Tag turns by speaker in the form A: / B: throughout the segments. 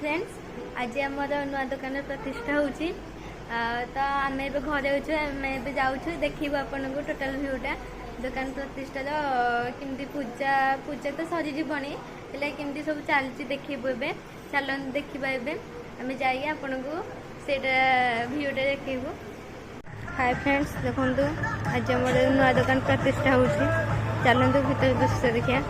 A: Friends आज आम नुआ दुकान प्रतिष्ठा होची तो आम ए घरे अच्छे आम ए जाऊँ देखू आपन को टोटाल भ्यूटा दुकान प्रतिष्ठा केमती पूजा पूजा तो सरीजी केमती सब चलती देखू ए चल देखा एम जाइए आपन को भ्यूटा देखू। हाय फ्रेंड्स देखु आज आम नुआ दुकान प्रतिष्ठा होची चलतु भीतर दृश्य देखिया।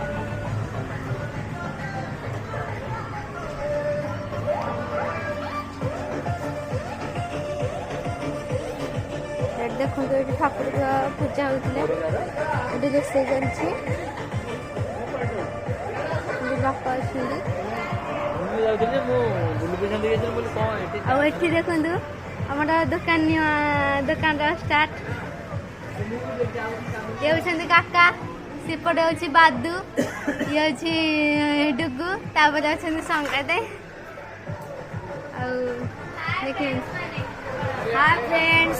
A: देखो ये ठाकुर पूजा होते रोषे चलती बापा अच्छे देखु आम दुकान दुकान स्टार्ट ये होती काका सेपटे हूँ बादू ये हूँ डुगु तापर अच्छा संगाते देखिए। हाय फ्रेंड्स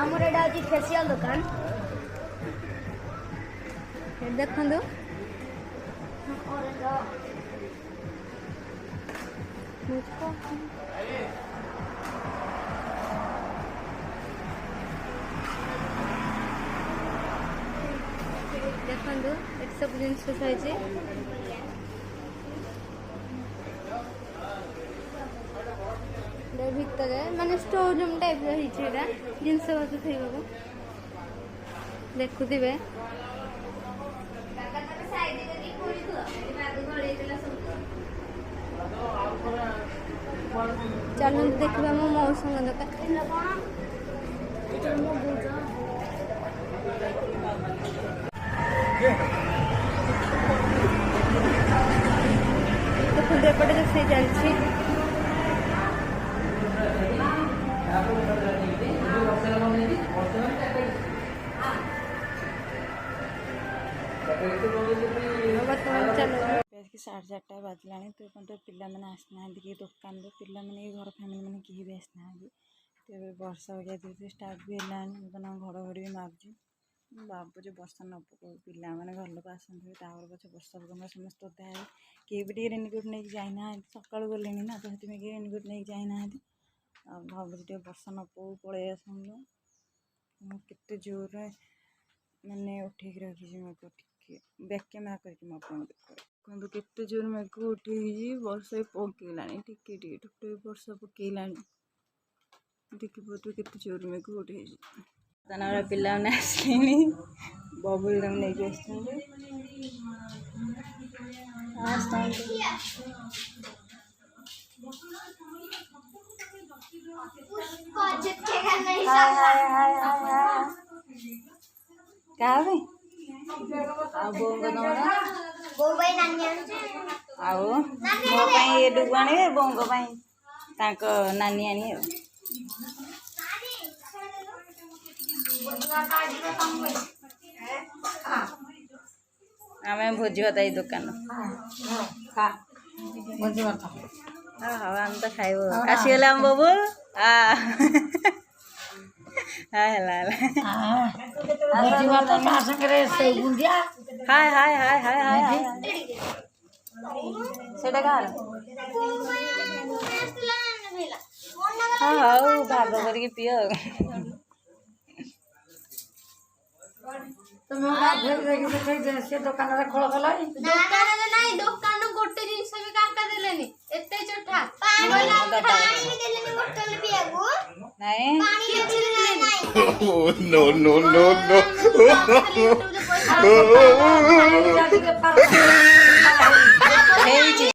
A: आमर एटा हूँ फेसियल दुकान देखु देखु ये सब जिनस थी भितर माने स्टोर रूम टाइप जिनस थे देखुवे चलो देखा मो मौसम दुकान देखते एपटे रोषे चलती साढ़े 4टा बाजला तो पिला मैंने आसना कि दुकान पे घर फैमिली मैंने कहीं भी आसना तो वर्षा हो स्टार्ट भी है घड़घड़ी भी मार्च भावुँ वर्षा न पकड़ पिला मैंने घर लोग आसते पछे वर्षा पकड़ समस्त ओदा है किए भी रेनकोट नहीं जाना सका गले ना तो रेनकोट नहीं जाना भावुँ वर्षा न पकड़ पलि आसते जोर मैंने उठे रखी मेघ बैक कैमेरा करके देखो केते जोर मेघ उठे वर्षा पकेला टिके टिके टुटे वर्षा पकेला देखिए केते जोर मेघ उठे पिला आसले बबुल नहीं क्या ये डुगु आने बोंग नानी आनी आम भोजी भात ये दुकान हाँ आम तो खाइब आसीगले आम बाबू हाय हाय हाय हाय हाय सेटा कहाँ हाँ हाँ भाग करके पियो दुकान खोल खोल दुकान गोटे जिनस भी काटा देलेनी एते चोठा नहीं नो नो नो